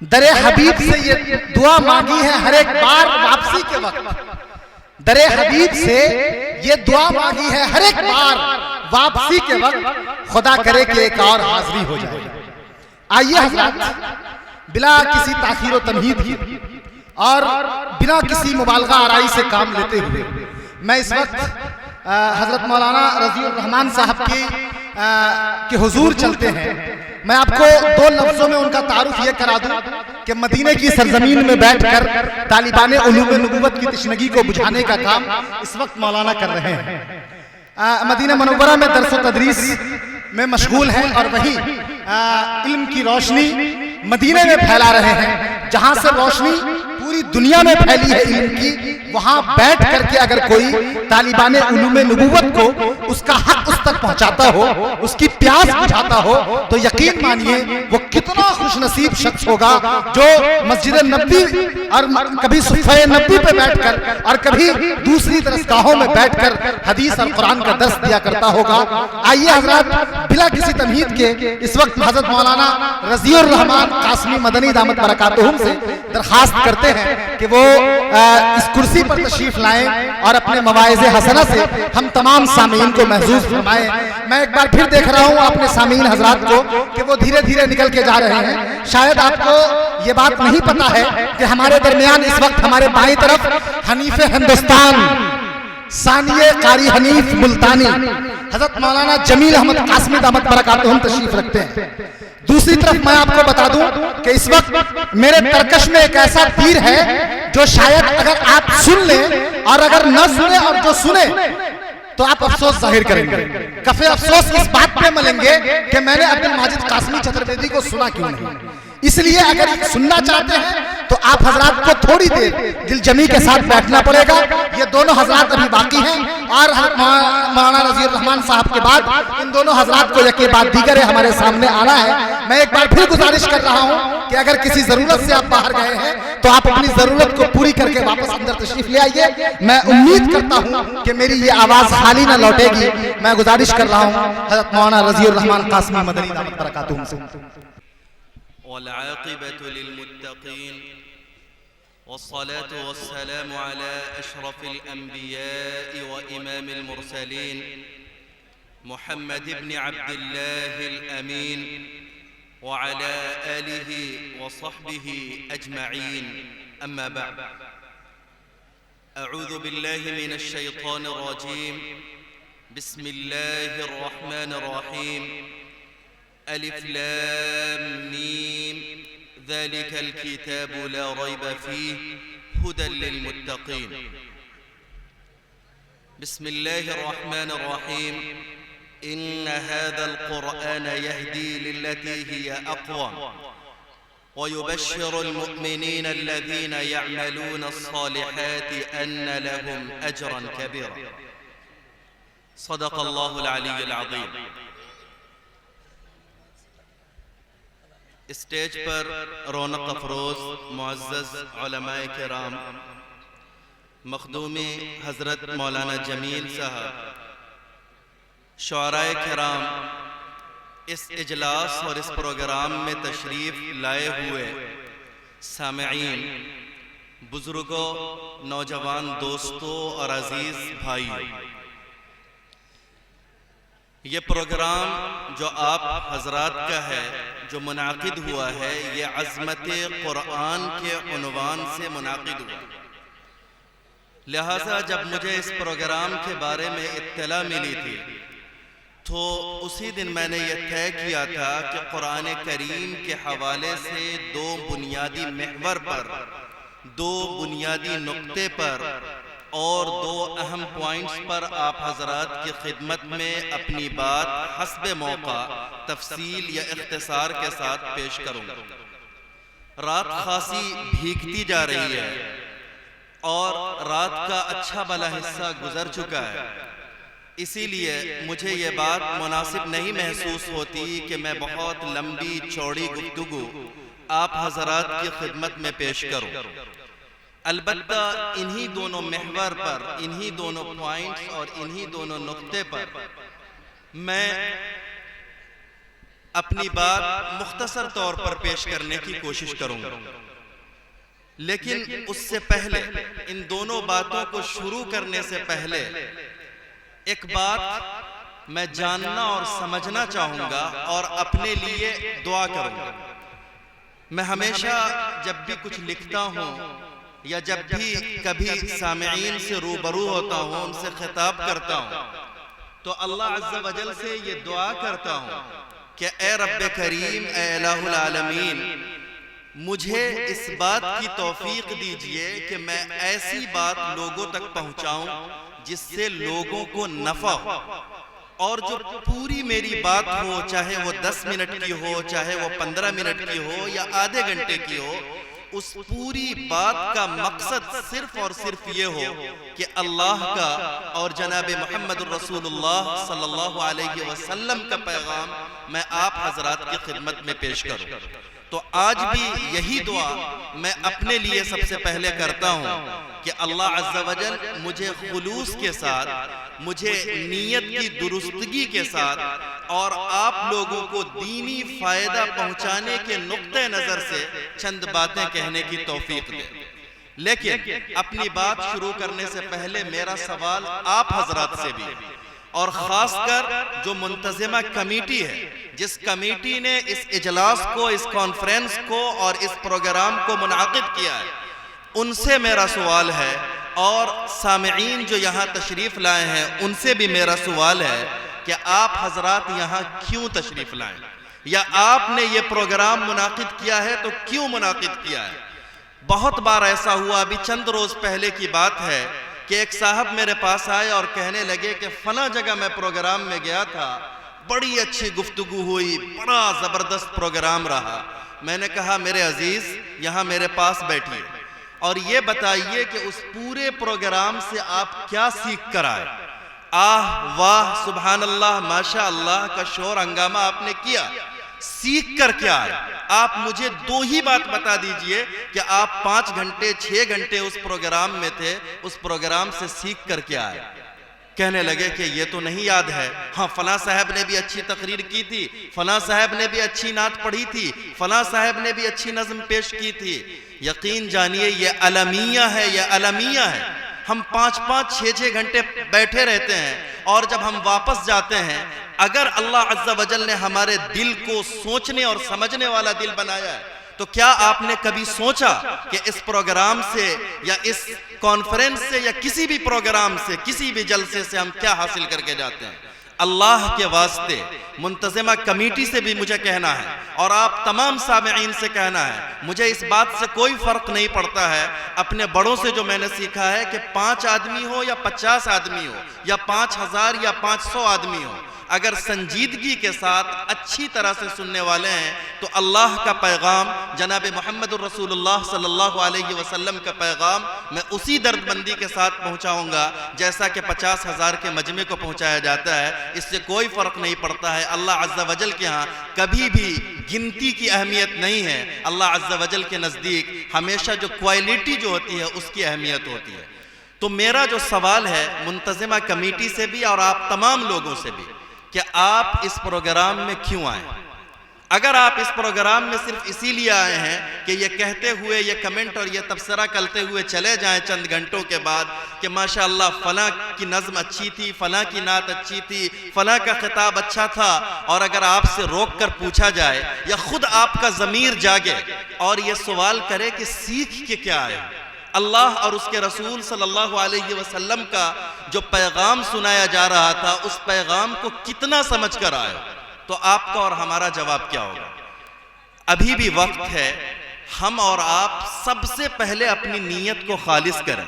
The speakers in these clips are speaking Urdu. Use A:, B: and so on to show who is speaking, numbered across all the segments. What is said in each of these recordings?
A: در حبیب سے یہ دعا مانگی ہے ہر ایک بار واپسی کے وقت، در حبیب سے یہ دعا مانگی ہے ہر ایک بار واپسی کے وقت، خدا کرے کہ ایک اور حاضری ہو جائے۔ آئیے حضرات، بلا کسی تاخیر و تمہید کی اور بنا کسی مبالغہ آرائی سے کام لیتے ہوئے میں اس وقت حضرت مولانا رضی الرحمان صاحب کی حضور چلتے ہیں۔ میں آپ کو دو لفظوں میں ان کا تعارف یہ کرا دوں کہ مدینہ کی سرزمین میں بیٹھ کر طالبان علوم نبوت کی تشنگی کو بجھانے کا کام اس وقت مولانا کر رہے ہیں۔ مدینہ منورہ میں درس و تدریس میں مشغول ہیں اور وہیں علم کی روشنی مدینہ میں پھیلا رہے ہیں۔ جہاں سے روشنی پوری دنیا میں پھیلی ہے علم کی، وہاں بیٹھ کر کے اگر کوئی طالبان علوم نبوت کو اس کا حق اس تک پہنچاتا ہو، اس کی پیاس بجھاتا ہو، تو یقین مانیے وہ کتنا خوش نصیب شخص ہوگا جو مسجد نبوی اور کبھی صفحہ نبوی پہ بیٹھ کر اور کبھی دوسری درسگاہوں میں بیٹھ کر حدیث اور قرآن کا درس دیا کرتا ہوگا۔ آئیے حضرات، بلا کسی تمہید کے اس وقت حضرت مولانا رضی الرحمان قاسمی مدنی دامت برکاتہم سے درخواست کرتے ہیں کہ وہ اس کرسی پر تشریف لائیں اور اپنے مواعظ حسنہ سے ہم تمام سامعین کو محظوظ فرمائیں۔ میں ایک بار پھر دیکھ رہا ہوں اپنے سامعین حضرات کو کہ وہ دھیرے دھیرے نکل کے جا رہے ہیں۔ شاید آپ کو یہ بات نہیں پتا ہے کہ ہمارے درمیان اس وقت ہمارے بائیں طرف حنیف ہندوستان ثانیہ قاری حنیف ملتانی حضرت مولانا جمیل احمد قاسمی دامت برکاتہم تشریف رکھتے ہیں۔ دوسری طرف میں آپ کو بتا دوں کہ اس وقت میرے ترکش میں ایک ایسا تیر ہے جو شاید اگر آپ سن لیں اور اگر نہ سنیں اور جو سنیں تو آپ افسوس ظاہر کریں گے، کفِ افسوس اس بات پہ ملیں گے کہ میں نے عبد الماجد قاسمی چترویدی کو سنا کیوں نہیں۔ اس لیے اگر سننا چاہتے ہیں تو آپ حضرات کو تھوڑی دیر دل جمی کے ساتھ بیٹھنا پڑے گا۔ یہ دونوں حضرات ابھی باقی ہیں اور مولانا رضی الرحمان صاحب کے بعد ان دونوں حضرات کو یکے بعد دیگر ہمارے سامنے آنا ہے۔ میں ایک بار پھر گزارش کر رہا ہوں کہ اگر کسی ضرورت سے آپ باہر گئے ہیں تو آپ اپنی ضرورت کو پوری کر کے واپس اندر تشریف لے آئیے۔ میں امید کرتا ہوں کہ میری یہ آواز خالی نہ لوٹے گی۔ میں گزارش کر رہا ہوں حضرت مولانا رضی الرحمان قاسمی مدنی دامت برکاتہم سے۔
B: والعاقبة للمتقين والصلاة والسلام على أشرف الأنبياء وإمام المرسلين محمد بن عبد الله الأمين وعلى آله وصحبه أجمعين، أما بعد. أعوذ بالله من الشيطان الرجيم، بسم الله الرحمن الرحيم. ألف لام ميم ذلك الكتاب لا ريب فيه هدى للمتقين. بسم الله الرحمن الرحيم. إن هذا القرآن يهدي للتي هي أقوم ويبشر المؤمنين الذين يعملون الصالحات أن لهم أجرا كبيرا. صدق الله العلي العظيم. اسٹیج پر رونق افروز معزز علماء کرام، مخدومی حضرت مولانا جمیل صاحب، شعراء کرام، اس اجلاس اور اس پروگرام میں تشریف لائے ہوئے سامعین، بزرگوں، نوجوان دوستوں اور عزیز بھائی، یہ پروگرام جو آپ حضرات کا ہے، جو منعقد ہوا ہے، یہ عظمت قرآن کے عنوان سے منعقد ہوا۔ لہٰذا جب مجھے اس پروگرام کے بارے میں اطلاع ملی تھی تو اسی دن میں نے یہ طے کیا تھا کہ قرآن کریم کے حوالے سے دو بنیادی محور پر، دو بنیادی نقطے پر اور دو اہم پوائنٹس پر آپ حضرات کی خدمت میں اپنی بات حسب موقع تفصیل یا اختصار کے ساتھ پیش کروں گا۔ رات خاصی بھیگتی جا رہی ہے اور رات کا اچھا بھلا حصہ گزر چکا ہے، اسی لیے مجھے یہ بات مناسب نہیں محسوس ہوتی کہ میں بہت لمبی چوڑی گفتگو آپ حضرات کی خدمت میں پیش کروں۔ البتہ انہی دونوں محور پر، انہی دونوں پوائنٹس اور انہی دونوں نقطے پر میں اپنی بات مختصر طور پر پیش کرنے کی کوشش کروں گا، لیکن اس سے پہلے ان دونوں باتوں کو شروع کرنے سے پہلے ایک بات میں جاننا اور سمجھنا چاہوں گا اور اپنے لیے دعا کروں گا۔ میں ہمیشہ جب بھی کچھ لکھتا ہوں یا جب بھی کبھی سامعین سے روبرو ہوتا ہوں، ان سے خطاب کرتا ہوں، تو اللہ عز و جل سے یہ دعا کرتا ہوں کہ اے رب کریم، اے الہ العالمین، مجھے اس بات کی توفیق دیجئے کہ میں ایسی بات لوگوں تک پہنچاؤں جس سے لوگوں کو نفع ہو، اور جو پوری میری بات ہو، چاہے وہ 10 منٹ کی ہو، چاہے وہ 15 منٹ کی ہو یا آدھے گھنٹے کی ہو، اس پوری بات کا مقصد صرف اور صرف یہ ہو کہ اللہ کا اور جناب محمد الرسول اللہ صلی اللہ علیہ وسلم کا پیغام میں آپ حضرات کی خدمت میں پیش کروں۔ تو آج بھی یہی دعا میں اپنے لیے سب سے پہلے کرتا ہوں کہ اللہ عز و جل مجھے خلوص کے ساتھ، مجھے نیت کی درستگی کے ساتھ اور آپ لوگوں کو دینی فائدہ پہنچانے کے نقطہ نظر سے چند باتیں کہنے کی توفیق دے۔ لیکن اپنی بات شروع کرنے سے پہلے میرا سوال آپ حضرات سے بھی، اور خاص کر جو منتظمہ کمیٹی ہے، جس کمیٹی نے اس اجلاس کو، اس کانفرنس کو اور اس پروگرام کو منعقد کیا ہے، ان سے میرا سوال ہے، اور سامعین جو یہاں تشریف لائے ہیں ان سے بھی میرا سوال ہے کہ آپ حضرات یہاں کیوں تشریف لائیں، یا آپ نے یہ پروگرام منعقد کیا ہے تو کیوں منعقد کیا ہے۔ بہت بار ایسا ہوا، ابھی چند روز پہلے کی بات ہے کہ ایک صاحب میرے پاس آئے اور کہنے لگے کہ فلاں جگہ میں پروگرام میں گیا تھا، بڑی اچھی گفتگو ہوئی، بڑا زبردست پروگرام رہا۔ میں نے کہا میرے عزیز یہاں میرے پاس بیٹھیے اور یہ بتائیے کہ اس پورے پروگرام سے آپ کیا سیکھ کر آئے؟ آہ واہ سبحان اللہ ماشاء اللہ کا شور ہنگامہ آپ نے کیا، سیکھ کر کیا آئے؟ آپ مجھے دو ہی بات بتا دیجئے کہ آپ 5 گھنٹے 6 گھنٹے اس پروگرام میں تھے، اس پروگرام سے سیکھ کر کیا آئے؟ کہنے لگے کہ یہ تو نہیں یاد ہے، ہاں فلاں صاحب نے بھی اچھی تقریر کی تھی، فلاں صاحب نے بھی اچھی نعت پڑھی تھی، فلاں صاحب نے بھی اچھی نظم پیش کی تھی۔ یقین جانیے یہ المیہ ہے، یہ المیہ ہے۔ ہم 5-5 6-6 گھنٹے بیٹھے رہتے ہیں، اور جب ہم واپس جاتے ہیں، اگر اللہ عز و جل نے ہمارے دل کو سوچنے اور سمجھنے والا دل بنایا ہے، تو کیا آپ نے کبھی سوچا کہ اس پروگرام سے یا اس کانفرنس سے یا کسی بھی پروگرام سے، کسی بھی جلسے سے ہم کیا حاصل کر کے جاتے ہیں؟ اللہ کے واسطے منتظمہ کمیٹی سے بھی مجھے کہنا ہے، اور آپ تمام سامعین سے کہنا ہے، مجھے اس بات سے کوئی فرق نہیں پڑتا ہے، اپنے بڑوں سے جو میں نے سیکھا ہے کہ 5 آدمی ہو یا 50 آدمی ہو یا 5000 یا 500 آدمی ہو، اگر سنجیدگی کے ساتھ اچھی طرح سے سننے والے ہیں تو اللہ کا پیغام، جناب محمد الرسول اللہ صلی اللہ علیہ وسلم کا پیغام میں اسی درد مندی کے ساتھ پہنچاؤں گا جیسا کہ 50,000 کے مجمع کو پہنچایا جاتا ہے۔ اس سے کوئی فرق نہیں پڑتا ہے۔ اللہ عز و جل کے ہاں کبھی بھی گنتی کی اہمیت نہیں ہے، اللہ عز و جل کے نزدیک ہمیشہ جو کوالٹی جو ہوتی ہے اس کی اہمیت ہوتی ہے۔ تو میرا جو سوال ہے منتظمہ کمیٹی سے بھی اور آپ تمام لوگوں سے بھی کہ آپ اس پروگرام میں کیوں آئے؟ اگر آپ اس پروگرام میں صرف اسی لیے آئے ہیں کہ یہ کہتے ہوئے، یہ کمنٹ اور یہ تبصرہ کرتے ہوئے چلے جائیں چند گھنٹوں کے بعد کہ ماشاءاللہ فلاں کی نظم اچھی تھی، فلاں کی نعت اچھی تھی، فلاں کا خطاب اچھا تھا، اور اگر آپ سے روک کر پوچھا جائے یا خود آپ کا ضمیر جاگے اور یہ سوال کرے کہ سیکھ کے کیا آئے؟ اللہ اور اس کے رسول صلی اللہ علیہ وسلم کا جو پیغام سنایا جا رہا تھا اس پیغام کو کتنا سمجھ کر آئے، تو آپ کا اور ہمارا جواب کیا ہوگا؟ ابھی بھی وقت ہے، ہم اور آپ سب سے پہلے اپنی نیت کو خالص کریں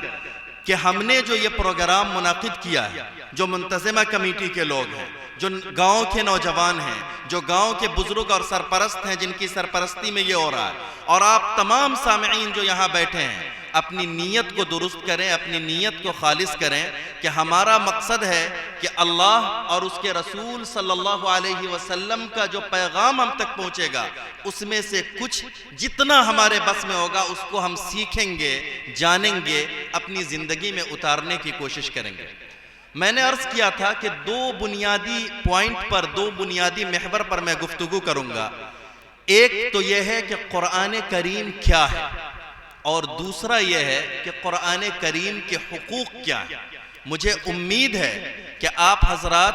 B: کہ ہم نے جو یہ پروگرام منعقد کیا ہے، جو منتظمہ کمیٹی کے لوگ ہیں، جو گاؤں کے نوجوان ہیں، جو گاؤں کے بزرگ اور سرپرست ہیں جن کی سرپرستی میں یہ ہو رہا ہے، اور آپ تمام سامعین جو یہاں بیٹھے ہیں، اپنی نیت کو درست کریں، اپنی نیت کو خالص کریں کہ ہمارا مقصد ہے کہ اللہ اور اس کے رسول صلی اللہ علیہ وسلم کا جو پیغام ہم تک پہنچے گا اس میں سے کچھ جتنا ہمارے بس میں ہوگا اس کو ہم سیکھیں گے، جانیں گے، اپنی زندگی میں اتارنے کی کوشش کریں گے۔ میں نے عرض کیا تھا کہ دو بنیادی پوائنٹ پر، دو بنیادی محور پر میں گفتگو کروں گا. ایک تو یہ ہے کہ قرآن کریم کیا ہے، اور دوسرا یہ ہے کہ قرآن کریم کے حقوق کیا ہیں. مجھے امید ہے کہ آپ حضرات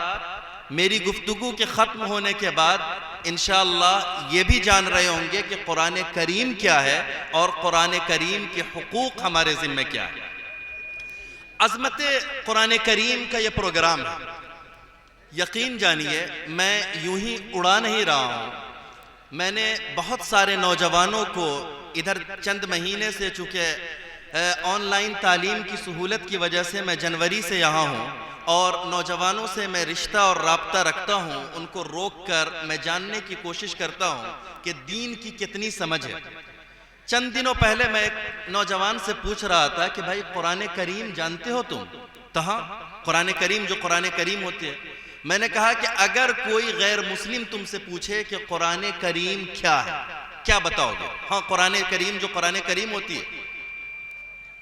B: میری گفتگو کے ختم ہونے کے بعد انشاءاللہ یہ بھی جان رہے ہوں گے کہ قرآن کریم کیا ہے اور قرآن کریم کے حقوق ہمارے ذمہ کیا ہے. عظمت قرآن کریم کا یہ پروگرام ہے. یقین جانیے میں یوں ہی اڑا نہیں رہا ہوں. میں نے بہت سارے نوجوانوں کو ادھر چند مہینے سے، چونکہ آن لائن تعلیم کی سہولت کی وجہ سے میں جنوری سے یہاں ہوں، اور نوجوانوں سے میں رشتہ اور رابطہ رکھتا ہوں. ان کو روک کر میں جاننے کی کوشش کرتا ہوں کہ دین کی کتنی سمجھ ہے. چند دنوں پہلے میں ایک نوجوان سے پوچھ رہا تھا کہ بھائی قرآن کریم جانتے ہو تم؟ تو ہاں، قرآن کریم جو قرآن کریم ہوتی ہے. میں نے کہا کہ اگر کوئی غیر مسلم تم سے پوچھے کہ قرآن کریم کیا ہے، کیا بتاؤ گے؟ ہاں، قرآن کریم جو قرآن کریم ہوتی ہے.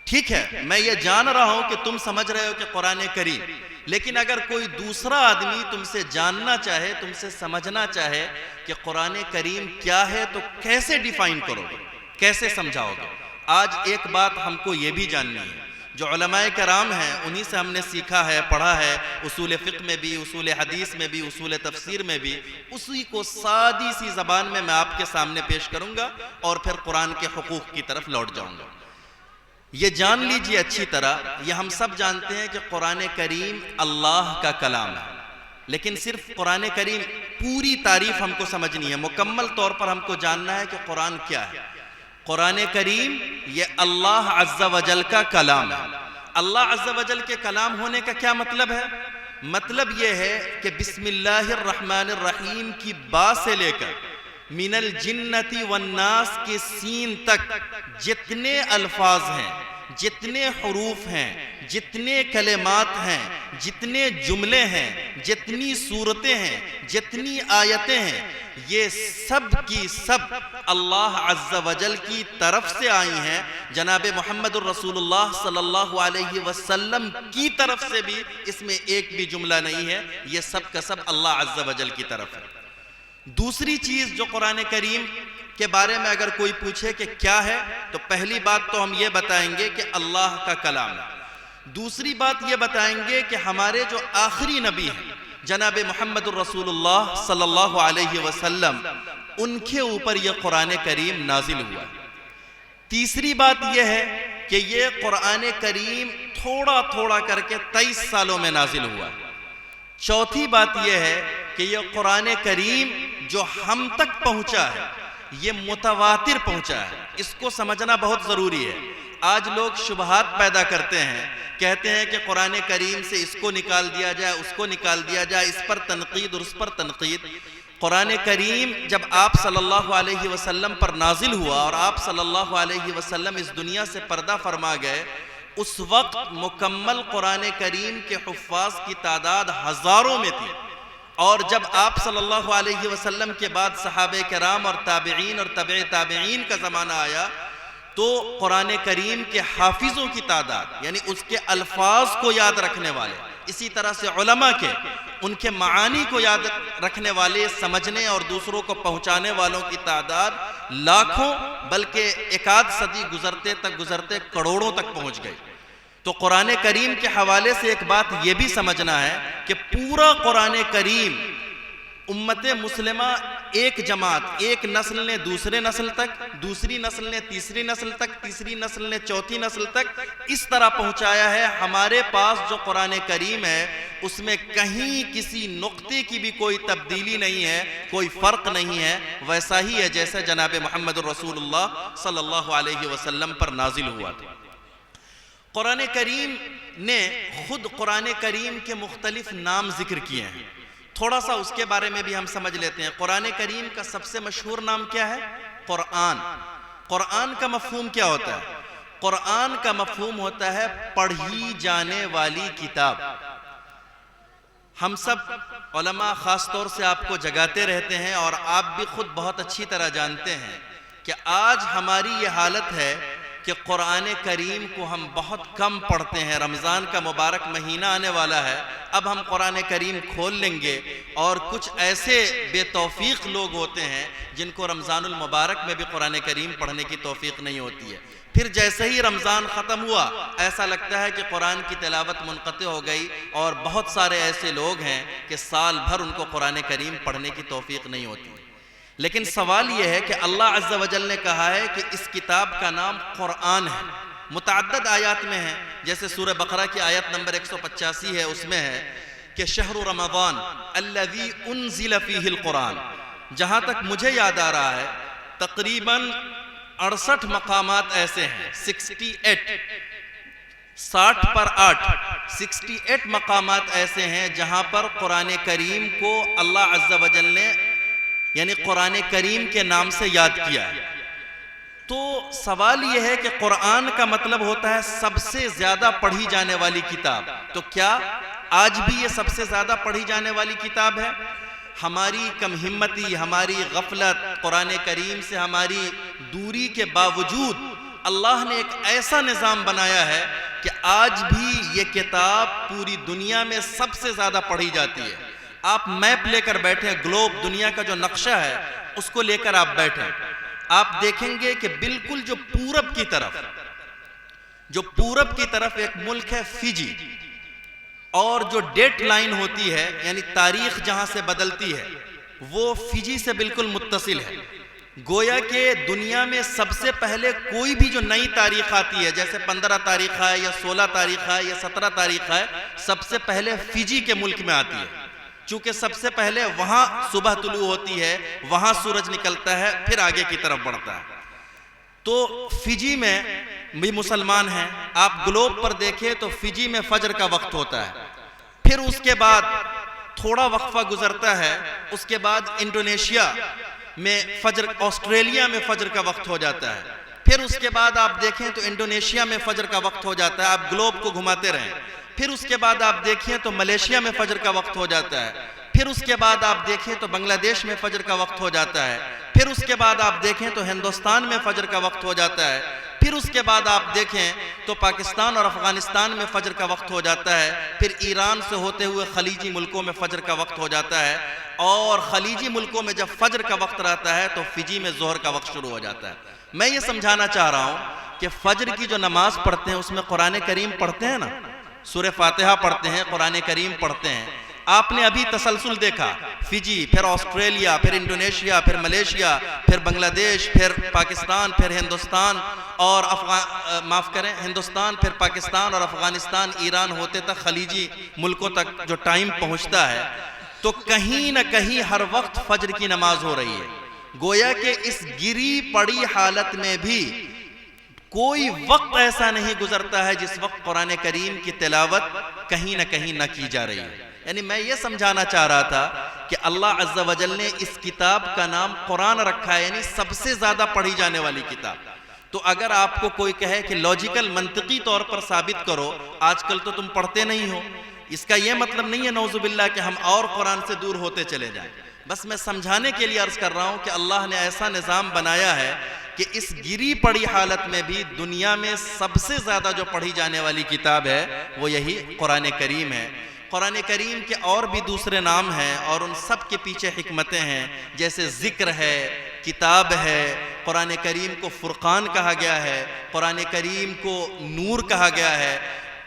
B: ٹھیک ہے، میں یہ جان رہا ہوں کہ تم سمجھ رہے ہو کہ قرآن کریم، لیکن اگر کوئی دوسرا آدمی تم سے جاننا چاہے، تم سے سمجھنا چاہے کہ قرآن کریم کیا ہے، تو کیسے ڈیفائن کرو گے، کیسے سمجھاؤ گے؟ آج ایک بات ہم کو یہ بھی جاننی ہے. جو علماء کرام ہیں انہی سے ہم نے سیکھا ہے، پڑھا ہے، اصول فقہ میں بھی، اصول حدیث میں بھی، اصول تفسیر میں بھی. اسی کو سادی سی زبان میں آپ کے سامنے پیش کروں گا اور پھر قرآن کے حقوق کی طرف لوٹ جاؤں گا. یہ جان لیجئے اچھی طرح، یہ ہم سب جانتے ہیں کہ قرآن کریم اللہ کا کلام ہے، لیکن صرف قرآن کریم پوری تعریف ہم کو سمجھنی ہے. مکمل طور پر ہم کو جاننا ہے کہ قرآن کیا ہے. قرآن کریم یہ اللہ عز و جل کا کلام ہے. اللہ عز و جل کے کلام ہونے کا کیا مطلب ہے؟ مطلب یہ ہے کہ بسم اللہ الرحمن الرحیم کی با سے لے کر من الجنتی والناس کے سین تک جتنے الفاظ ہیں، جتنے حروف ہیں، جتنے کلمات ہیں، جتنے جملے ہیں، جتنی صورتیں ہیں، جتنی آیتیں ہیں، یہ سب کی سب اللہ عز و جل کی طرف سے آئی ہیں. جناب محمد الرسول اللہ صلی اللہ علیہ وسلم کی طرف سے بھی اس میں ایک بھی جملہ نہیں ہے. یہ سب کا سب اللہ عز و جل کی طرف ہے. دوسری چیز جو قرآن کریم کے بارے میں اگر کوئی پوچھے کہ کیا ہے، تو پہلی بات تو ہم یہ بتائیں گے کہ اللہ کا کلام ہے. دوسری بات یہ بتائیں گے کہ ہمارے جو آخری نبی ہیں جناب محمد الرسول اللہ صلی اللہ علیہ وسلم، ان کے اوپر یہ قرآن کریم نازل ہوا. تیسری بات یہ ہے کہ یہ قرآن کریم تھوڑا تھوڑا کر کے 23 سالوں میں نازل ہوا. چوتھی بات یہ ہے کہ یہ قرآن کریم جو ہم تک پہنچا ہے یہ متواتر پہنچا ہے. اس کو سمجھنا بہت ضروری ہے. آج لوگ شبہات پیدا کرتے ہیں، کہتے ہیں کہ قرآن کریم سے اس کو نکال دیا جائے، اس کو نکال دیا جائے، اس پر تنقید اور اس پر تنقید. قرآن کریم جب آپ صلی اللہ علیہ وسلم پر نازل ہوا اور آپ صلی اللہ علیہ وسلم اس دنیا سے پردہ فرما گئے، اس وقت مکمل قرآن کریم کے حفاظ کی تعداد ہزاروں میں تھی. اور جب آپ صلی اللہ علیہ وسلم کے بعد صحابہ کرام اور تابعین اور تبع تابعین کا زمانہ آیا، تو قرآن کریم کے حافظوں کی تعداد، یعنی اس کے الفاظ کو یاد رکھنے والے، اسی طرح سے علماء کے ان کے معانی کو یاد رکھنے والے، سمجھنے اور دوسروں کو پہنچانے والوں کی تعداد لاکھوں بلکہ ایک آدھ صدی گزرتے کروڑوں تک پہنچ گئی. تو قرآن کریم کے حوالے سے ایک بات یہ بھی سمجھنا ہے کہ پورا قرآن کریم امت مسلمہ ایک جماعت، ایک نسل نے دوسرے نسل تک، دوسری نسل نے تیسری نسل تک، تیسری نسل نے چوتھی نسل تک اس طرح پہنچایا ہے. ہمارے پاس جو قرآن کریم ہے اس میں کہیں کسی نقطے کی بھی کوئی تبدیلی نہیں ہے، کوئی فرق نہیں ہے، ویسا ہی ہے جیسے جناب محمد الرسول اللہ صلی اللہ علیہ وسلم پر نازل ہوا تھا. قرآن کریم نے خود قرآن کریم کے مختلف نام ذکر کیے ہیں. تھوڑا سا اس کے بارے میں بھی ہم سمجھ لیتے ہیں. قرآن کریم کا سب سے مشہور نام کیا ہے؟ قرآن. قرآن کا مفہوم کیا ہوتا ہے؟ قرآن کا مفہوم ہوتا ہے پڑھی جانے والی کتاب. ہم سب علماء خاص طور سے آپ کو جگاتے رہتے ہیں اور آپ بھی خود بہت اچھی طرح جانتے ہیں کہ آج ہماری یہ حالت ہے کہ قرآن کریم کو ہم بہت کم پڑھتے ہیں. رمضان کا مبارک مہینہ آنے والا ہے, اب ہم قرآن کریم کھول لیں گے, اور کچھ ایسے بے توفیق لوگ ہوتے ہیں جن کو رمضان المبارک میں بھی قرآن کریم پڑھنے کی توفیق نہیں ہوتی ہے. پھر جیسے ہی رمضان ختم ہوا ایسا لگتا ہے کہ قرآن کی تلاوت منقطع ہو گئی, اور بہت سارے ایسے لوگ ہیں کہ سال بھر ان کو قرآن کریم پڑھنے کی توفیق نہیں ہوتی. لیکن سوال یہ ہے کہ اللہ عز و جل نے کہا ہے کہ اس کتاب کا نام قرآن ہے. متعدد آیات میں ہے, جیسے سورہ بقرہ کی آیت نمبر 185 ہے, اس میں ہے کہ شہر رمضان الذی انزل فیہ القرآن. جہاں تک مجھے یاد آ رہا ہے تقریباً 68 مقامات ایسے ہیں, 60 پر 8 68 مقامات ایسے ہیں جہاں پر قرآن کریم کو اللہ عز و جل نے یعنی قرآن کریم کے نام سے یاد کیا ہے. تو سوال یہ ہے کہ قرآن کا مطلب ہوتا ہے سب سے زیادہ پڑھی جانے والی کتاب. تو کیا آج بھی یہ سب سے زیادہ پڑھی جانے والی کتاب ہے؟ ہماری کم ہمتی, ہماری غفلت, قرآن کریم سے ہماری دوری کے باوجود اللہ نے ایک ایسا نظام بنایا ہے کہ آج بھی یہ کتاب پوری دنیا میں سب سے زیادہ پڑھی جاتی ہے. آپ میپ لے کر بیٹھیں, گلوب دنیا کا جو نقشہ ہے اس کو لے کر آپ بیٹھیں, آپ دیکھیں گے کہ بالکل جو پورب کی طرف ایک ملک ہے فیجی, اور جو ڈیٹ لائن ہوتی ہے یعنی تاریخ جہاں سے بدلتی ہے وہ فیجی سے بالکل متصل ہے. گویا کہ دنیا میں سب سے پہلے کوئی بھی جو نئی تاریخ آتی ہے, جیسے 15 تاریخ ہے یا 16 تاریخ ہے یا 17 تاریخ ہے, سب سے پہلے فیجی کے ملک میں آتی ہے, چونکہ سب سے پہلے وہاں صبح طلوع ہوتی ہے, وہاں سورج نکلتا ہے, پھر آگے کی طرف بڑھتا ہے. تو فیجی میں بھی مسلمان ہیں. آپ گلوب پر دیکھیں تو فیجی میں فجر کا وقت ہوتا ہے, پھر اس کے بعد تھوڑا وقفہ گزرتا ہے, اس کے بعد انڈونیشیا میں فجر, آسٹریلیا میں فجر کا وقت ہو جاتا ہے, پھر اس کے بعد آپ دیکھیں تو انڈونیشیا میں فجر کا وقت ہو جاتا ہے. آپ گلوب کو گھماتے رہیں. پھر اس کے بعد آپ دیکھیں تو ملیشیا میں فجر کا وقت ہو جاتا ہے. پھر اس کے بعد آپ دیکھیں تو بنگلہ دیش میں فجر کا وقت ہو جاتا ہے. پھر اس کے بعد آپ دیکھیں تو ہندوستان میں فجر کا وقت ہو جاتا ہے. پھر اس کے بعد آپ دیکھیں تو پاکستان اور افغانستان میں فجر کا وقت ہو جاتا ہے. پھر ایران سے ہوتے ہوئے خلیجی ملکوں میں فجر کا وقت ہو جاتا ہے, اور خلیجی ملکوں میں جب فجر کا وقت رہتا ہے تو فیجی میں ظہر کا وقت شروع ہو جاتا ہے. میں یہ سمجھانا چاہ رہا ہوں کہ فجر کی جو نماز پڑھتے ہیں اس میں قرآن کریم پڑھتے ہیں نا, سورہ فاتحہ پڑھتے ہیں, قرآن کریم پڑھتے ہیں. آپ نے ابھی تسلسل دیکھا, فیجی, پھر آسٹریلیا, پھر انڈونیشیا, پھر ملیشیا, پھر بنگلہ دیش, پھر پاکستان, پھر ہندوستان اور ہندوستان, پھر پاکستان اور افغانستان, ایران ہوتے تک خلیجی ملکوں تک جو ٹائم پہنچتا ہے, تو کہیں نہ کہیں ہر وقت فجر کی نماز ہو رہی ہے. گویا کہ اس گری پڑی حالت میں بھی کوئی وقت ایسا نہیں گزرتا ہے جس وقت قرآن کریم کی تلاوت کہیں نہ کہیں نہ کی جا رہی ہے. یعنی میں یہ سمجھانا چاہ رہا تھا کہ اللہ عز و جل نے اس کتاب کا نام قرآن رکھا ہے, یعنی سب سے زیادہ پڑھی جانے والی کتاب. تو اگر آپ کو کوئی کہے کہ لاجیکل منطقی طور پر ثابت کرو, آج کل تو تم پڑھتے نہیں ہو, اس کا یہ مطلب نہیں ہے نعوذ باللہ کہ ہم اور قرآن سے دور ہوتے چلے جائیں. بس میں سمجھانے کے لیے عرض کر رہا ہوں کہ اللہ نے ایسا نظام بنایا ہے کہ اس گری پڑی حالت میں بھی دنیا میں سب سے زیادہ جو پڑھی جانے والی کتاب ہے وہ یہی قرآن کریم ہے. قرآن کریم کے اور بھی دوسرے نام ہیں اور ان سب کے پیچھے حکمتیں ہیں, جیسے ذکر ہے, کتاب ہے. قرآن کریم کو فرقان کہا گیا ہے, قرآن کریم کو نور کہا گیا ہے.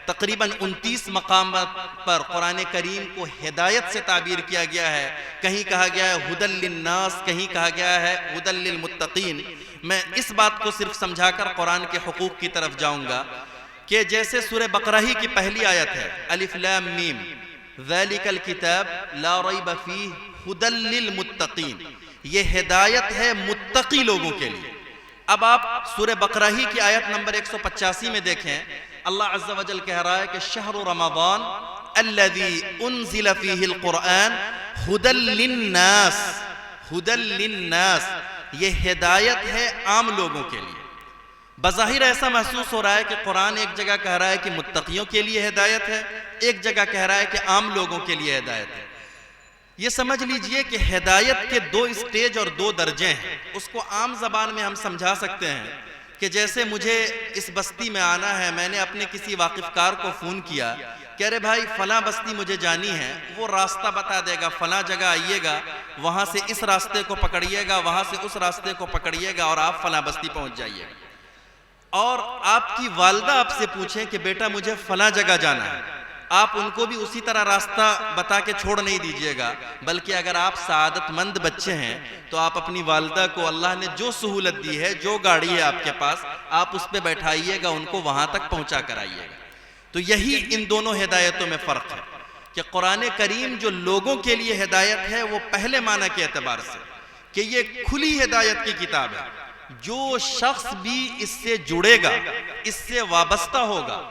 B: تقریباً 29 مقامات پر قرآن کریم کو ہدایت سے تعبیر کیا گیا ہے. کہیں کہا گیا ہے ہدی للناس, کہیں کہا گیا ہے ہدی للمتقین. میں اس بات کو صرف سمجھا کر قرآن کے حقوق کی طرف جاؤں گا کہ جیسے سورہ بقرہ ہی کی پہلی آیت ہے الف لام میم ذالک الکتاب لا ریب فیہ ہدی للمتقین, یہ ہدایت ہے متقی لوگوں کے لیے. اب آپ سورہ بقرہ ہی کی آیت نمبر 185 میں دیکھیں, اللہ عز و جل کہہ رہا ہے کہ شہر رمضان الذی انزل فیہ القرآن ہدی للناس, ہدی للناس, یہ ہدایت ہے عام لوگوں کے لیے. بظاہر ایسا محسوس ہو رہا ہے کہ قرآن ایک جگہ کہہ رہا ہے کہ متقیوں کے لیے ہدایت ہے, ایک جگہ کہہ رہا ہے کہ عام لوگوں کے لیے ہدایت ہے. یہ سمجھ لیجئے کہ ہدایت کے 2 اسٹیج اور 2 درجے ہیں. اس کو عام زبان میں ہم سمجھا سکتے ہیں کہ جیسے مجھے اس بستی میں آنا ہے، میں نے اپنے کسی واقف کار کو فون کیا کہ ارے بھائی فلاں بستی مجھے جانی ہے، وہ راستہ بتا دے گا، فلاں جگہ آئیے گا، وہاں سے اس راستے کو پکڑیے گا، وہاں سے اس راستے کو پکڑیے گا اور آپ فلاں بستی پہنچ جائیے گا۔ اور آپ کی والدہ آپ سے پوچھیں کہ بیٹا مجھے فلاں جگہ جانا ہے، آپ ان کو بھی اسی طرح راستہ بتا کے چھوڑ نہیں دیجئے گا، بلکہ اگر آپ سعادت مند بچے ہیں تو آپ اپنی والدہ کو اللہ نے جو سہولت دی ہے، جو گاڑی ہے آپ کے پاس، آپ اس پہ بیٹھائیے گا، ان کو وہاں تک پہنچا کر آئیے گا۔ تو یہی ان دونوں ہدایتوں میں فرق ہے کہ قرآن کریم جو لوگوں کے لیے ہدایت ہے وہ پہلے معنی کے اعتبار سے کہ یہ کھلی ہدایت کی کتاب ہے، جو شخص بھی اس سے جڑے گا، اس سے وابستہ ہوگا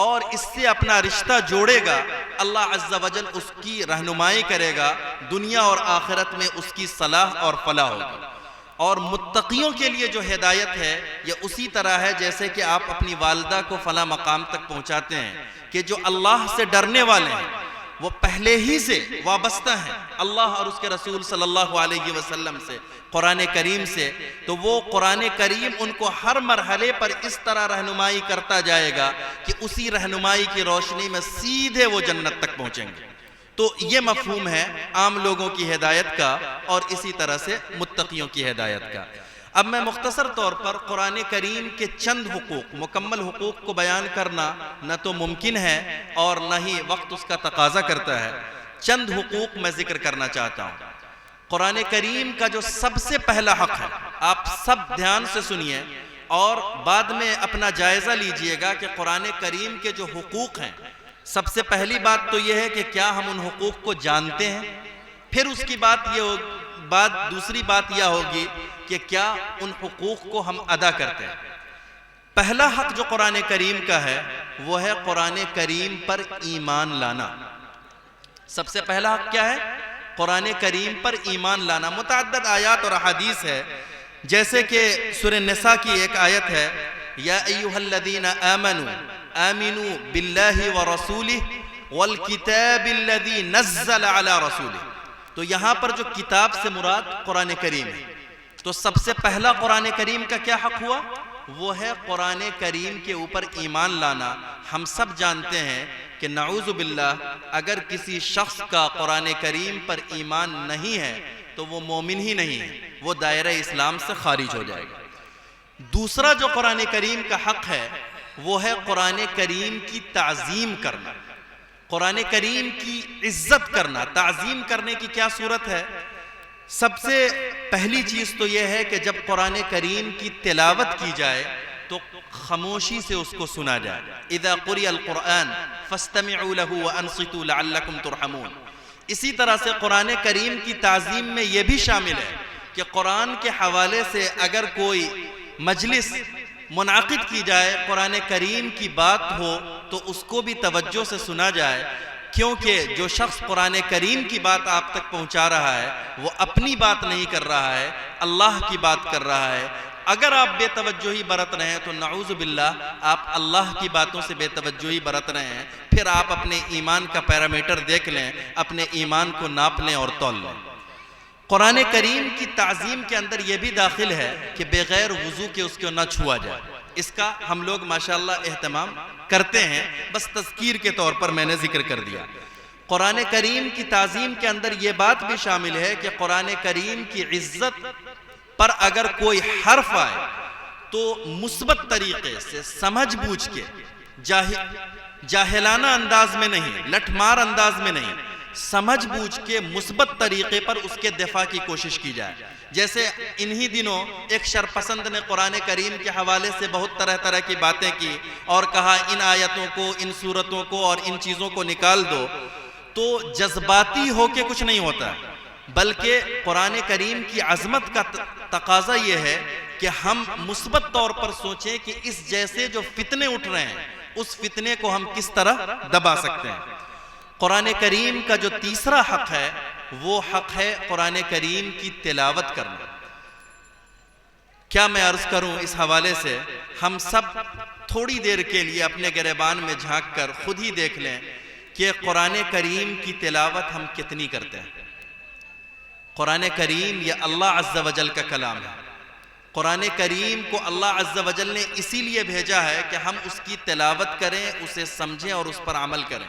B: اور اس سے اپنا رشتہ جوڑے گا، اللہ عز و جل اس کی رہنمائی کرے گا، دنیا اور آخرت میں اس کی صلاح اور فلاح ہوگی۔ اور متقیوں کے لیے جو ہدایت ہے یہ اسی طرح ہے جیسے کہ آپ اپنی والدہ کو فلاں مقام تک پہنچاتے ہیں کہ جو اللہ سے ڈرنے والے ہیں وہ پہلے ہی سے وابستہ ہیں اللہ اور اس کے رسول صلی اللہ علیہ وسلم سے، قرآن کریم سے، تو وہ قرآن کریم ان کو ہر مرحلے پر اس طرح رہنمائی کرتا جائے گا کہ اسی رہنمائی کی روشنی میں سیدھے وہ جنت تک پہنچیں گے۔ تو یہ مفہوم ہے عام لوگوں کی ہدایت کا اور اسی طرح سے متقیوں کی ہدایت کا۔ اب میں مختصر طور پر قرآن کریم کے چند حقوق، مکمل حقوق کو بیان کرنا نہ تو ممکن ہے اور نہ ہی وقت اس کا تقاضا کرتا ہے، چند حقوق میں ذکر کرنا چاہتا ہوں۔ قرآن کریم کا جو سب سے پہلا حق ہے، آپ سب دھیان سے سنیے اور بعد میں اپنا جائزہ لیجئے گا کہ قرآن کریم کے جو حقوق ہیں، سب سے پہلی بات تو یہ ہے کہ کیا ہم ان حقوق کو جانتے ہیں، پھر اس کی دوسری بات یہ ہوگی کہ کیا ان حقوق کو ہم ادا کرتے ہیں۔ پہلا حق جو قرآن کریم کا ہے وہ ہے قرآن کریم پر ایمان لانا۔ سب سے پہلا حق کیا ہے؟ قرآن کریم پر ایمان لانا۔ متعدد آیات اور احادیث ہے، جیسے کہ سورہ نساء کی ایک آیت ہے، یا ایھا الذین آمنوا آمنوا باللہ ورسولہ والکتاب الذی نزل علی رسولہ۔ تو یہاں پر جو کتاب سے مراد قرآن کریم ہے، تو سب سے پہلا قرآن کریم کا کیا حق ہوا؟ وہ ہے قرآن کریم کے اوپر ایمان لانا۔ ہم سب جانتے ہیں کہ نعوذ باللہ اگر کسی شخص کا قرآن کریم پر ایمان نہیں ہے تو وہ مومن ہی نہیں ہے، وہ دائرہ اسلام سے خارج ہو جائے گا۔ دوسرا جو قرآن کریم کا حق ہے وہ ہے قرآن کریم کی تعظیم کرنا، قرآن کریم کی عزت کرنا۔ تعظیم کرنے کی کیا صورت ہے؟ سب سے پہلی چیز تو یہ ہے کہ جب قرآن کریم کی تلاوت کی جائے تو خاموشی سے اس کو سنا جائے۔ اذا قرئ القرآن فاستمعوا له وانصتوا لعلكم ترحمون۔ اسی طرح سے قرآن کریم کی تعظیم میں یہ بھی شامل ہے کہ قرآن کے حوالے سے اگر کوئی مجلس منعقد کی جائے، قرآن کریم کی بات ہو تو اس کو بھی توجہ سے سنا جائے، کیونکہ جو شخص قرآن کریم کی بات آپ تک پہنچا رہا ہے وہ اپنی بات نہیں کر رہا ہے، اللہ کی بات کر رہا ہے۔ اگر آپ بے توجہی برت رہے ہیں تو نعوذ باللہ آپ اللہ کی باتوں سے بے توجہی برت رہے ہیں، پھر آپ اپنے ایمان کا پیرامیٹر دیکھ لیں، اپنے ایمان کو ناپ لیں اور تول لیں۔ قرآن کریم کی تعظیم کے اندر یہ بھی داخل ہے کہ بغیر وضو کے اس کو نہ چھوا جائے۔ اس کا ہم لوگ ماشاءاللہ اہتمام کرتے ہیں، بس تذکیر کے طور پر میں نے ذکر کر دیا۔ قرآن کریم کی تعظیم کے اندر یہ بات بھی شامل ہے کہ قرآن کریم کی عزت پر اگر کوئی حرف آئے تو مثبت طریقے سے سمجھ بوجھ کے، جاہلانہ انداز میں نہیں، لٹھ مار انداز میں نہیں، سمجھ بوجھ کے مثبت طریقے پر اس کے دفاع کی کوشش کی جائے۔ جیسے انہی دنوں ایک شرپسند نے قرآن کریم کے حوالے سے بہت طرح طرح کی باتیں کی اور کہا ان آیتوں کو، ان صورتوں کو اور ان چیزوں کو نکال دو۔ تو جذباتی ہو کے کچھ نہیں ہوتا، بلکہ قرآن کریم کی عظمت کا تقاضا یہ ہے کہ ہم مثبت طور پر سوچیں کہ اس جیسے جو فتنے اٹھ رہے ہیں اس فتنے کو ہم کس طرح دبا سکتے ہیں۔ قرآن کریم کا جو تیسرا حق ہے وہ حق ہے قرآن کریم کی تلاوت کرنا۔ کیا میں عرض کروں اس حوالے سے، ہم سب تھوڑی دیر کے لیے اپنے گریبان میں جھانک کر خود ہی دیکھ لیں کہ قرآن کریم کی تلاوت ہم کتنی کرتے ہیں۔ قرآن کریم یہ اللہ عز و جل کا کلام ہے، قرآن کریم کو اللہ عز و جل نے اسی لیے بھیجا ہے کہ ہم اس کی تلاوت کریں، اسے سمجھیں اور اس پر عمل کریں۔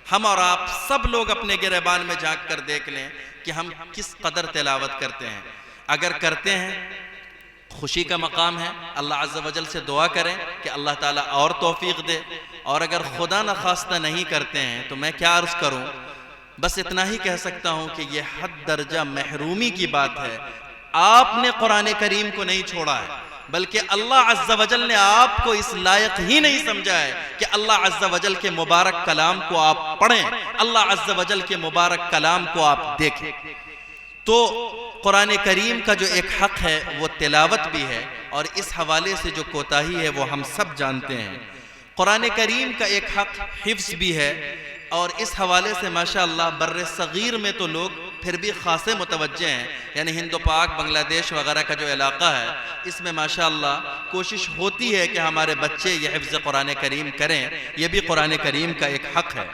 B: ہم اور آپ سب لوگ اپنے گریبان میں جھانک کر دیکھ لیں کہ ہم کس قدر تلاوت کرتے ہیں۔ اگر کرتے ہیں خوشی کا مقام ہے، اللہ عز و جل سے دعا کریں کہ اللہ تعالیٰ اور توفیق دے، اور اگر خدا نخواستہ نہیں کرتے ہیں تو میں کیا عرض کروں، بس اتنا ہی کہہ سکتا ہوں کہ یہ حد درجہ محرومی کی بات ہے۔ آپ نے قرآن کریم کو نہیں چھوڑا ہے، بلکہ اللہ عز و جل نے آپ کو اس لائق ہی نہیں سمجھا ہے کہ اللہ عز و جل کے مبارک کلام کو آپ پڑھیں، اللہ عز و جل کے مبارک کلام کو آپ دیکھیں۔ تو قرآن کریم کا جو ایک حق ہے وہ تلاوت بھی ہے، اور اس حوالے سے جو کوتاہی ہے وہ ہم سب جانتے ہیں۔ قرآن کریم کا ایک حق حفظ بھی ہے، اور اس حوالے سے ماشاءاللہ بر صغیر میں تو لوگ پھر بھی خاصے متوجہ ہیں، یعنی ہند و پاک، بنگلہ دیش وغیرہ کا جو علاقہ ہے اس میں ماشاءاللہ کوشش ہوتی ہے کہ ہمارے بچے یہ حفظ قرآن کریم کریں، یہ بھی قرآن کریم کا ایک حق ہے۔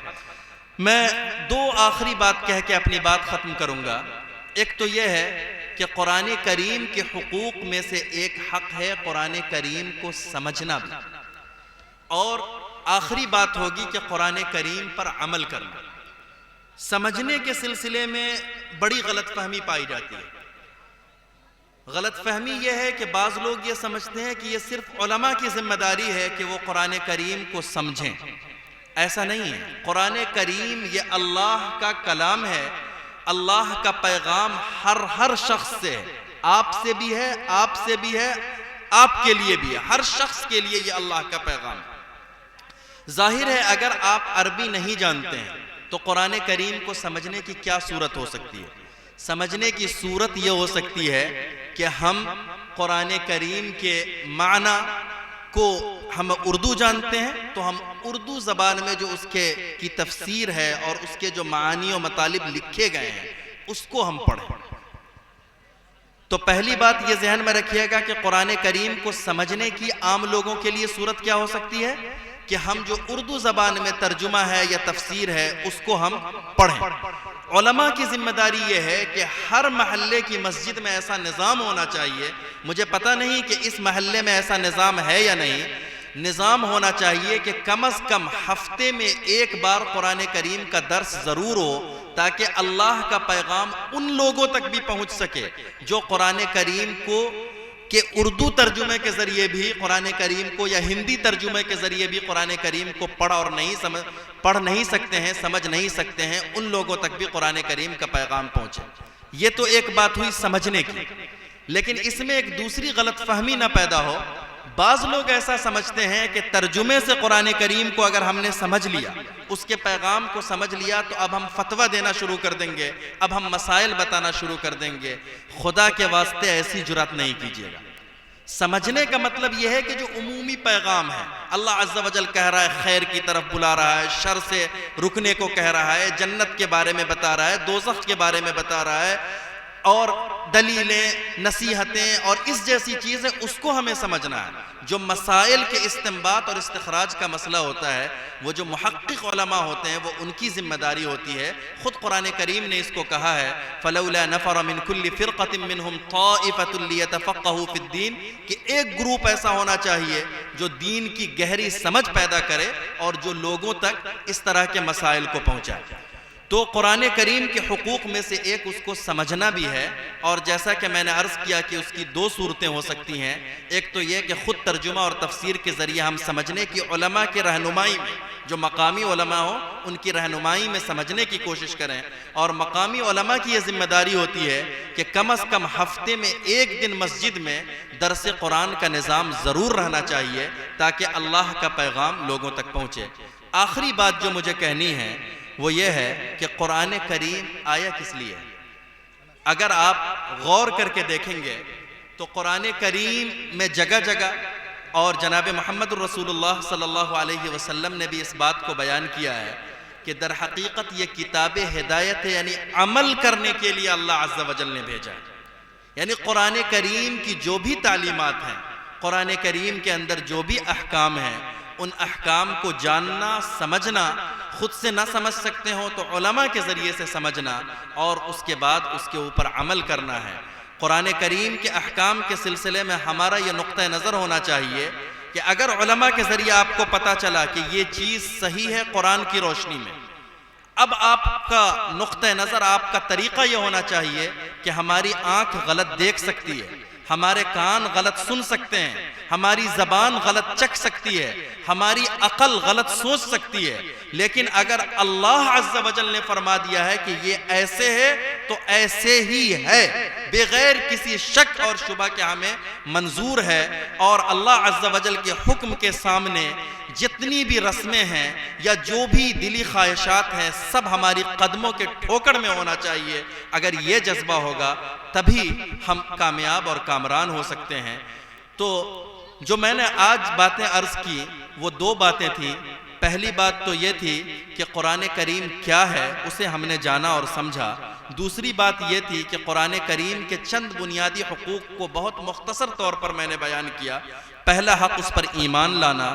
B: میں دو آخری بات کہہ کے اپنی بات ختم کروں گا۔ ایک تو یہ ہے کہ قرآن کریم کے حقوق میں سے ایک حق ہے قرآن کریم کو سمجھنا بھی، اور آخری بات ہوگی کہ قرآن کریم پر عمل کرنا۔ سمجھنے کے سلسلے میں بڑی غلط فہمی پائی جاتی ہے۔ غلط فہمی یہ ہے کہ بعض لوگ یہ سمجھتے ہیں کہ یہ صرف علماء کی ذمہ داری ہے کہ وہ قرآن کریم کو سمجھیں۔ ایسا نہیں ہے۔ قرآن کریم یہ اللہ کا کلام ہے، اللہ کا پیغام ہر شخص سے ہے، آپ سے بھی ہے، آپ سے بھی ہے، آپ کے لیے بھی ہے، ہر شخص کے لیے یہ اللہ کا پیغام ہے۔ ظاہر ہے اگر آپ عربی نہیں جانتے ہیں تو قرآن کریم کو سمجھنے کی کیا صورت ہو سکتی ہے؟ سمجھنے کی صورت یہ ہو سکتی ہے کہ ہم قرآن کریم کے معنی کو ہم اردو جانتے ہیں تو ہم اردو زبان میں جو اس کی تفسیر ہے اور اس کے جو معانی و مطالب لکھے گئے ہیں اس کو ہم پڑھیں۔ تو پہلی بات یہ ذہن میں رکھیے گا کہ قرآن کریم کو سمجھنے کی عام لوگوں کے لیے صورت کیا ہو سکتی ہے کہ ہم جو اردو زبان میں ترجمہ ہے یا تفسیر ہے اس کو ہم پڑھیں۔ علماء کی ذمہ داری یہ ہے کہ ہر محلے کی مسجد میں ایسا نظام ہونا چاہیے، مجھے پتہ نہیں کہ اس محلے میں ایسا نظام ہے یا نہیں، نظام ہونا چاہیے کہ کم از کم ہفتے میں ایک بار قرآن کریم کا درس ضرور ہو، تاکہ اللہ کا پیغام ان لوگوں تک بھی پہنچ سکے جو قرآن کریم کو کہ اردو ترجمے کے ذریعے بھی قرآن کریم کو یا ہندی ترجمے کے ذریعے بھی قرآن کریم کو پڑھ نہیں سکتے ہیں، سمجھ نہیں سکتے ہیں، ان لوگوں تک بھی قرآن کریم کا پیغام پہنچے۔ یہ تو ایک بات ہوئی سمجھنے کی، لیکن اس میں ایک دوسری غلط فہمی نہ پیدا ہو۔ بعض لوگ ایسا سمجھتے ہیں کہ ترجمے سے قرآن کریم کو اگر ہم نے سمجھ لیا، اس کے پیغام کو سمجھ لیا، تو اب ہم فتویٰ دینا شروع کر دیں گے، اب ہم مسائل بتانا شروع کر دیں گے۔ خدا کے واسطے ایسی جرات نہیں کیجیے گا۔ سمجھنے کا مطلب یہ ہے کہ جو عمومی پیغام ہے، اللہ عز و جل کہہ رہا ہے خیر کی طرف بلا رہا ہے، شر سے رکنے کو کہہ رہا ہے، جنت کے بارے میں بتا رہا ہے، دوزخ کے بارے میں بتا رہا ہے، اور دلیلیں، نصیحتیں اور اس جیسی چیزیں، اس کو ہمیں سمجھنا ہے۔ جو مسائل کے استنباط اور استخراج کا مسئلہ ہوتا ہے وہ جو محقق علماء ہوتے ہیں وہ ان کی ذمہ داری ہوتی ہے۔ خود قرآن کریم نے اس کو کہا ہے فَلَوْلَا نَفَرَ مِن كُلِّ فِرْقَةٍ مِّنْهُمْ طَائِفَةٌ لِيَتَفَقَّهُوا فِي الدِّينِ کہ ایک گروپ ایسا ہونا چاہیے جو دین کی گہری سمجھ پیدا کرے اور جو لوگوں تک اس طرح کے مسائل کو پہنچائے۔ تو قرآن کریم کے حقوق میں سے ایک اس کو سمجھنا بھی ہے، اور جیسا کہ میں نے عرض کیا کہ اس کی دو صورتیں ہو سکتی ہیں۔ ایک تو یہ کہ خود ترجمہ اور تفسیر کے ذریعے ہم سمجھنے کی علماء کی رہنمائی میں، جو مقامی علماء ہوں ان کی رہنمائی میں سمجھنے کی کوشش کریں، اور مقامی علماء کی یہ ذمہ داری ہوتی ہے کہ کم از کم ہفتے میں ایک دن مسجد میں درس قرآن کا نظام ضرور رہنا چاہیے تاکہ اللہ کا پیغام لوگوں تک پہنچے۔ آخری بات جو مجھے کہنی ہے وہ یہ ہے کہ قرآن کریم آیا کس لیے؟ اگر آپ غور کر کے دیکھیں گے تو قرآن کریم میں جگہ جگہ، اور جناب محمد الرسول اللہ صلی اللہ علیہ وسلم نے بھی اس بات کو بیان کیا ہے کہ در حقیقت یہ کتاب ہدایت ہے، یعنی عمل کرنے کے لیے اللہ عز و جل نے بھیجا ہے۔ یعنی قرآن کریم کی جو بھی تعلیمات ہیں، قرآن کریم کے اندر جو بھی احکام ہیں، ان احکام کو جاننا، سمجھنا، خود سے نہ سمجھ سکتے ہوں تو علماء کے ذریعے سے سمجھنا، اور اس کے بعد اس کے اوپر عمل کرنا ہے۔ قرآن کریم کے احکام کے سلسلے میں ہمارا یہ نقطہ نظر ہونا چاہیے کہ اگر علماء کے ذریعے آپ کو پتہ چلا کہ یہ چیز صحیح ہے قرآن کی روشنی میں، اب آپ کا نقطہ نظر، آپ کا طریقہ یہ ہونا چاہیے کہ ہماری آنکھ غلط دیکھ سکتی ہے، ہمارے کان غلط سن سکتے ہیں، ہماری زبان غلط چکھ سکتی ہے، ہماری عقل غلط سوچ سکتی ہے، لیکن اگر اللہ عز و جل نے فرما دیا ہے کہ یہ ایسے ہے تو ایسے ہی ہے، بغیر کسی شک اور شبہ کے ہمیں منظور ہے۔ اور اللہ عز و جل کے حکم کے سامنے جتنی بھی رسمیں ہیں یا جو بھی دلی خواہشات ہیں، سب ہماری قدموں کے ٹھوکر میں ہونا چاہیے۔ اگر یہ جذبہ ہوگا تبھی ہم کامیاب اور کامران ہو سکتے ہیں۔ تو جو میں نے آج باتیں عرض کی وہ دو باتیں تھیں۔ پہلی بات تو یہ تھی کہ قرآن کریم کیا ہے، اسے ہم نے جانا اور سمجھا۔ دوسری بات یہ تھی کہ قرآن کریم کے چند بنیادی حقوق کو بہت مختصر طور پر میں نے بیان کیا۔ پہلا حق اس پر ایمان لانا،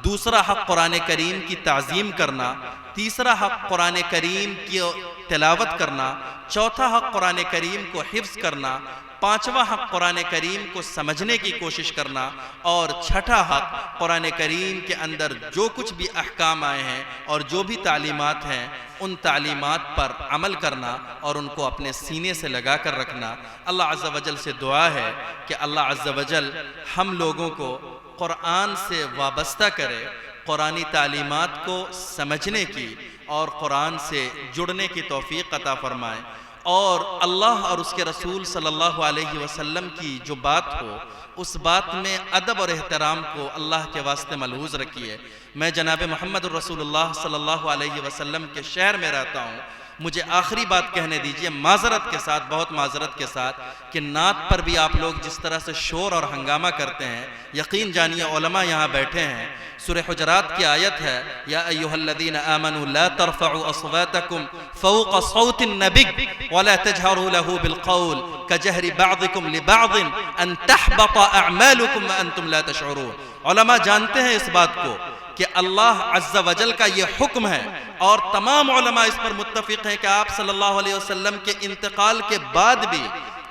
B: دوسرا حق قرآن کریم کی تعظیم کرنا، تیسرا حق قرآن کریم کی تلاوت کرنا، چوتھا حق قرآن کریم کو حفظ کرنا، پانچواں حق قرآن کریم کو سمجھنے کی کوشش کرنا، اور چھٹا حق قرآن کریم کے اندر جو کچھ بھی احکام آئے ہیں اور جو بھی تعلیمات ہیں ان تعلیمات پر عمل کرنا اور ان کو اپنے سینے سے لگا کر رکھنا۔ اللہ عز و جل سے دعا ہے کہ اللہ عز و جل ہم لوگوں کو قرآن سے وابستہ کرے، قرآنی تعلیمات کو سمجھنے کی اور قرآن سے جڑنے کی توفیق عطا فرمائے، اور اللہ اور اس کے رسول صلی اللہ علیہ وسلم کی جو بات ہو اس بات میں ادب اور احترام کو اللہ کے واسطے ملحوظ رکھیے۔ میں جناب محمد الرسول اللہ صلی اللہ علیہ وسلم کے شہر میں رہتا ہوں۔ مجھے آخری بات کہنے دیجئے معذرت کے ساتھ، بہت معذرت کے ساتھ، کہ نعت پر بھی آپ لوگ جس طرح سے شور اور ہنگامہ کرتے ہیں، یقین جانیے علماء یہاں بیٹھے ہیں۔ سورہ حجرات کی آیت ہے، یا ایھا الذین آمنوا لا ترفعوا اصواتکم فوق صوت النبی ولا تجہروا له بالقول کجہر بعضکم لبعض ان تحبط اعمالکم وانتم لا تشعرون۔ علماء جانتے ہیں اس بات کو کہ اللہ عز و جل کا یہ حکم ہے، اور تمام علماء اس پر متفق ہیں کہ آپ صلی اللہ علیہ وسلم کے انتقال کے بعد بھی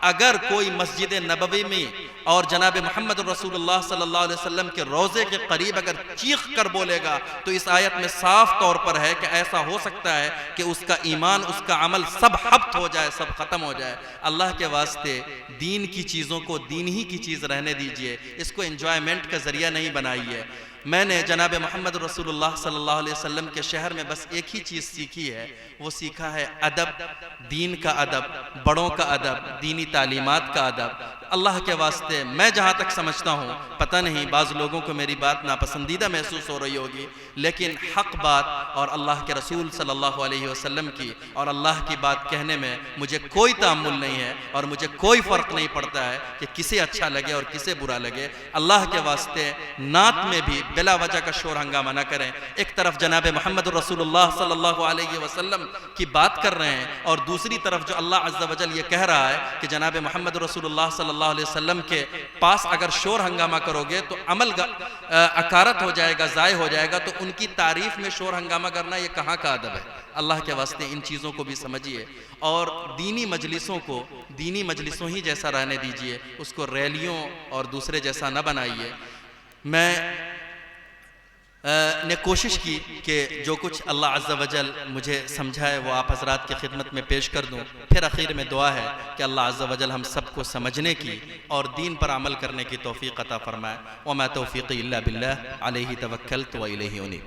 B: اگر کوئی مسجد نبوی میں اور جناب محمد رسول اللہ صلی اللہ علیہ وسلم کے روضے کے قریب اگر چیخ کر بولے گا تو اس آیت میں صاف طور پر ہے کہ ایسا ہو سکتا ہے کہ اس کا ایمان، اس کا عمل سب حبط ہو جائے، سب ختم ہو جائے۔ اللہ کے واسطے دین کی چیزوں کو دین ہی کی چیز رہنے دیجئے، اس کو انجوائمنٹ کا ذریعہ نہیں بنائیے۔ میں نے جناب محمد رسول اللہ صلی اللہ علیہ وسلم کے شہر میں بس ایک ہی چیز سیکھی ہے، وہ سیکھا ہے ادب، دین کا ادب، بڑوں کا ادب، دینی تعلیمات کا ادب۔ اللہ کے واسطے میں جہاں تک سمجھتا ہوں، پتہ نہیں بعض لوگوں کو میری بات ناپسندیدہ محسوس ہو رہی ہوگی، لیکن حق بات اور اللہ کے رسول صلی اللہ علیہ وسلم کی اور اللہ کی بات کہنے میں مجھے کوئی تعامل نہیں ہے، اور مجھے کوئی فرق نہیں پڑتا ہے کہ کسے اچھا لگے اور کسے برا لگے۔ اللہ کے واسطے نعت میں بھی بلا وجہ کا شور ہنگامہ نہ کریں۔ ایک طرف جناب محمد رسول اللہ صلی اللہ علیہ وسلم کی بات کر رہے ہیں، اور دوسری طرف جو اللہ عز و جل یہ کہہ رہا ہے کہ جناب محمد رسول اللہ صلی اللہ علیہ وسلم کے پاس اگر شور ہنگامہ کرو گے تو عمل اکارت ہو جائے گا، ضائع ہو جائے گا، تو ان کی تعریف میں شور ہنگامہ کرنا یہ کہاں کا ادب ہے؟ اللہ کے واسطے ان چیزوں کو بھی سمجھیے، اور دینی مجلسوں کو دینی مجلسوں ہی جیسا رہنے دیجئے، اس کو ریلیوں اور دوسرے جیسا نہ بنائیے۔ میں نے کوشش کی کہ جو کچھ اللہ عز و جل مجھے سمجھائے وہ آپ حضرات کی خدمت میں پیش کر دوں۔ پھر اخیر میں دعا ہے کہ اللہ عز و جل ہم سب کو سمجھنے کی اور دین پر عمل کرنے کی توفیق عطا فرمائے۔ وما توفیقی الا باللہ علیہ توکلت و الیہ انیب۔